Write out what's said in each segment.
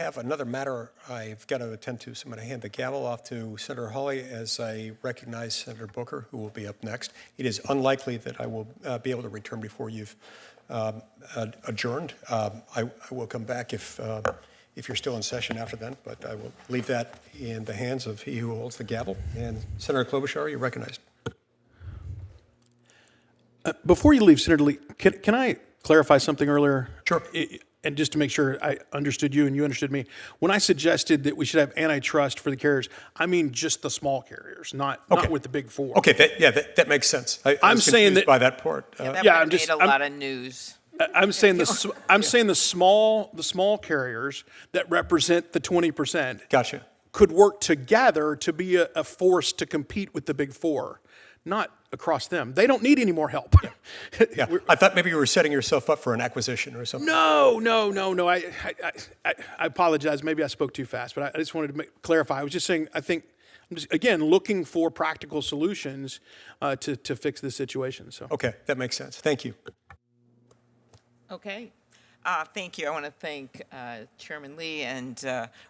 I have another matter I've got to attend to, so I'm going to hand the gavel off to Senator Hawley as I recognize Senator Booker, who will be up next. It is unlikely that I will be able to return before you've adjourned. I will come back if you're still in session after then, but I will leave that in the hands of he who holds the gavel. And Senator Klobuchar, you're recognized. Before you leave, Senator Lee, can I clarify something earlier? Sure. And just to make sure I understood you and you understood me, when I suggested that we should have antitrust for the carriers, I mean just the small carriers, not with the big four. Okay, that makes sense. I'm saying that by that part. That made a lot of news. I'm saying the small carriers that represent the 20%. Gotcha. Could work together to be a force to compete with the big four, not across them. They don't need any more help. Yeah, I thought maybe you were setting yourself up for an acquisition or something. No. I apologize. Maybe I spoke too fast, but I just wanted to clarify. I was just saying, I think I'm just, again, looking for practical solutions to fix this situation. So. Okay, that makes sense. Thank you. Okay. Thank you. I want to thank Chairman Lee and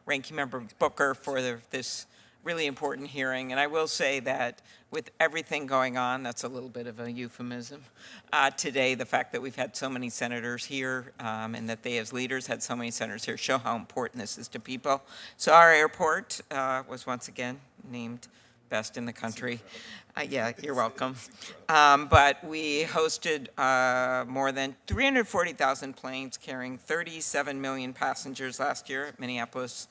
Ranking Member Booker for this really important hearing. And I will say that with everything going on, that's a little bit of a euphemism today, the fact that we've had so many senators here and that they as leaders had so many senators here show how important this is to people. So our airport was once again named best in the country. Yeah, you're welcome. But we hosted more than 340,000 planes carrying 37 million passengers last year at Minneapolis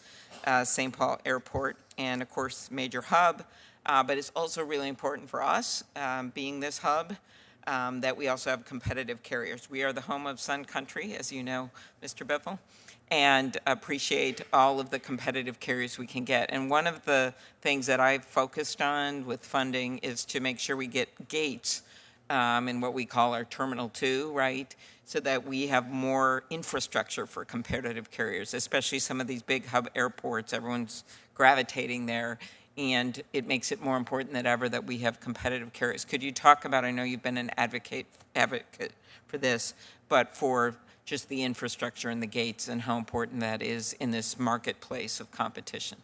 St. Paul Airport, and of course, major hub. But it's also really important for us, being this hub, that we also have competitive carriers. We are the home of Sun Country, as you know, Mr. Biffle, and appreciate all of the competitive carriers we can get. And one of the things that I've focused on with funding is to make sure we get gates in what we call our Terminal 2, right? So that we have more infrastructure for competitive carriers, especially some of these big hub airports. Everyone's gravitating there, and it makes it more important than ever that we have competitive carriers. Could you talk about, I know you've been an advocate for this, but for just the infrastructure and the gates and how important that is in this marketplace of competition?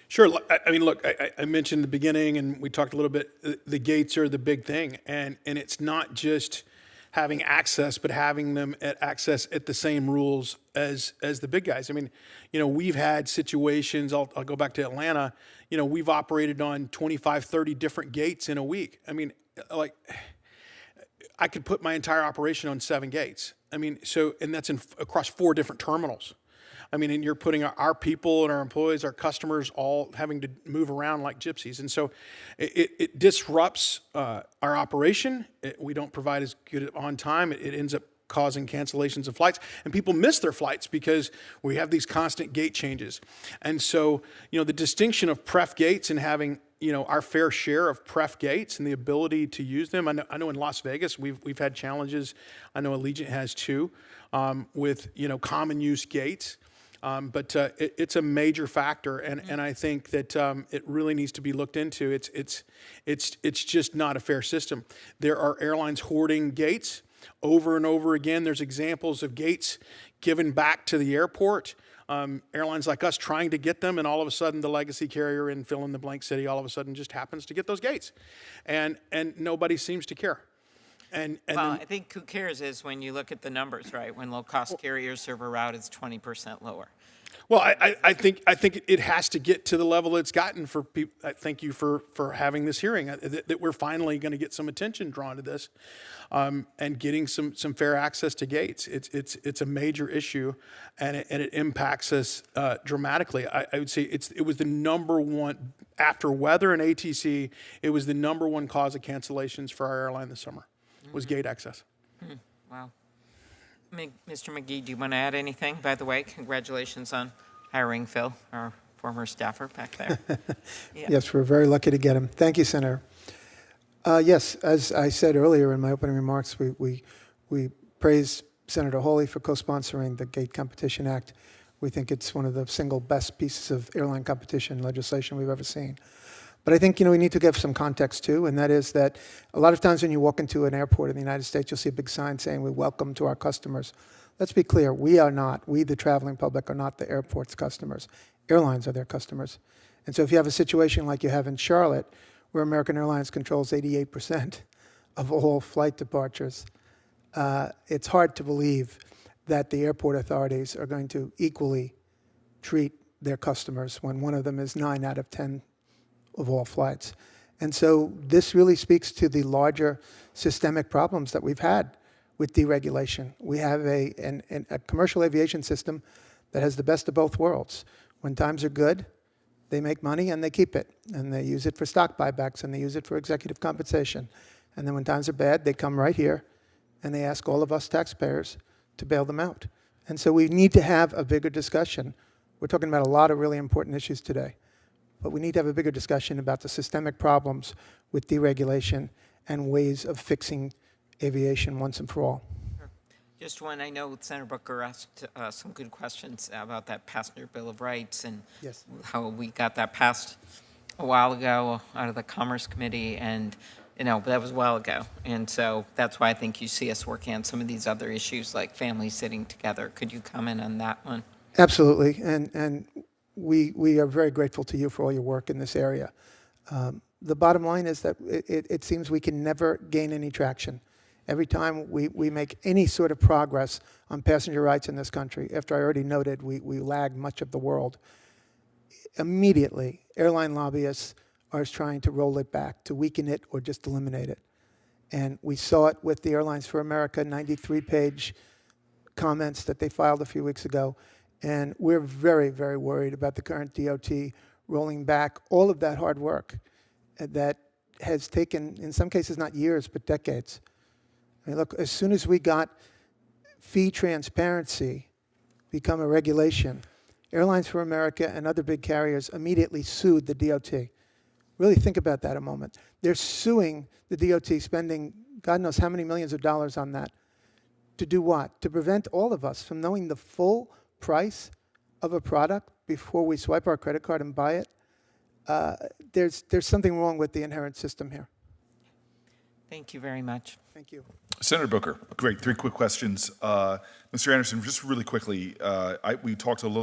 Sure. I mean, look, I mentioned in the beginning, and we talked a little bit, the gates are the big thing. And it's not just having access, but having them access at the same rules as the big guys. I mean, we've had situations, I'll go back to Atlanta, we've operated on 25, 30 different gates in a week. I mean, like, I could put my entire operation on 7 gates. I mean, and that's across 4 different terminals. I mean, and you're putting our people and our employees, our customers, all having to move around like gypsies. And so it disrupts our operation. We don't provide as good on time. It ends up causing cancellations of flights, and people miss their flights because we have these constant gate changes. And so, the distinction of pref gates and having our fair share of pref gates and the ability to use them. I know in Las Vegas we've had challenges. I know Allegiant has too, with common use gates. But it's a major factor, and I think that it really needs to be looked into. It's just not a fair system. There are airlines hoarding gates over and over again. There's examples of gates given back to the airport. Airlines like us trying to get them, and all of a sudden the legacy carrier in fill in the blank city all of a sudden just happens to get those gates, and nobody seems to care. And I think who cares is when you look at the numbers, right? When low-cost carriers serve a route, it's 20% lower. Well, I think it has to get to the level it's gotten for people. Thank you for having this hearing. That we're finally going to get some attention drawn to this, and getting some fair access to gates. It's a major issue, and it impacts us dramatically. I would say it was the number one after weather and ATC. It was the number one cause of cancellations for our airline this summer. Was gate access. Wow. Mr. McGee, do you want to add anything? By the way, congratulations on hiring Phil, our former staffer back there. Yeah. Yes, we're very lucky to get him. Thank you, Senator. Yes, as I said earlier in my opening remarks, we praise Senator Hawley for co-sponsoring the Gate Competition Act. We think it's one of the single best pieces of airline competition legislation we've ever seen. But I think, we need to give some context too, and that is that a lot of times when you walk into an airport in the United States, you'll see a big sign saying, "We welcome to our customers let's be clear, we, the traveling public, are not the airport's customers. Airlines are their customers. And so if you have a situation like you have in Charlotte, where American Airlines controls 88% of all flight departures, it's hard to believe that the airport authorities are going to equally treat their customers when one of them is 9 out of 10 of all flights. And so this really speaks to the larger systemic problems that we've had with deregulation. We have a commercial aviation system that has the best of both worlds. When times are good, they make money and they keep it. And they use it for stock buybacks and they use it for executive compensation. And then when times are bad, they come right here and they ask all of us taxpayers to bail them out. And so we need to have a bigger discussion. We're talking about a lot of really important issues today. But we need to have a bigger discussion about the systemic problems with deregulation and ways of fixing aviation once and for all. Just one, I know Senator Booker asked some good questions about that passenger Bill of Rights and Yes. how we got that passed a while ago out of the Commerce Committee, and that was a while ago. And so that's why I think you see us working on some of these other issues like families sitting together. Could you comment on that one? Absolutely, and we are very grateful to you for all your work in this area. The bottom line is that it seems we can never gain any traction. Every time we make any sort of progress on passenger rights in this country, after I already noted we lag much of the world, immediately airline lobbyists are trying to roll it back, to weaken it or just eliminate it. And we saw it with the Airlines for America 93-page comments that they filed a few weeks ago. And we're very, very worried about the current DOT rolling back all of that hard work that has taken, in some cases, not years, but decades. I mean, look, as soon as we got fee transparency become a regulation, Airlines for America and other big carriers immediately sued the DOT. Really think about that a moment. They're suing the DOT, spending God knows how many millions of dollars on that. To do what? To prevent all of us from knowing the full price of a product before we swipe our credit card and buy it. There's something wrong with the inherent system here. Thank you very much. Thank you. Senator Booker, great. 3 quick questions. Mr. Anderson, just really quickly, we talked a little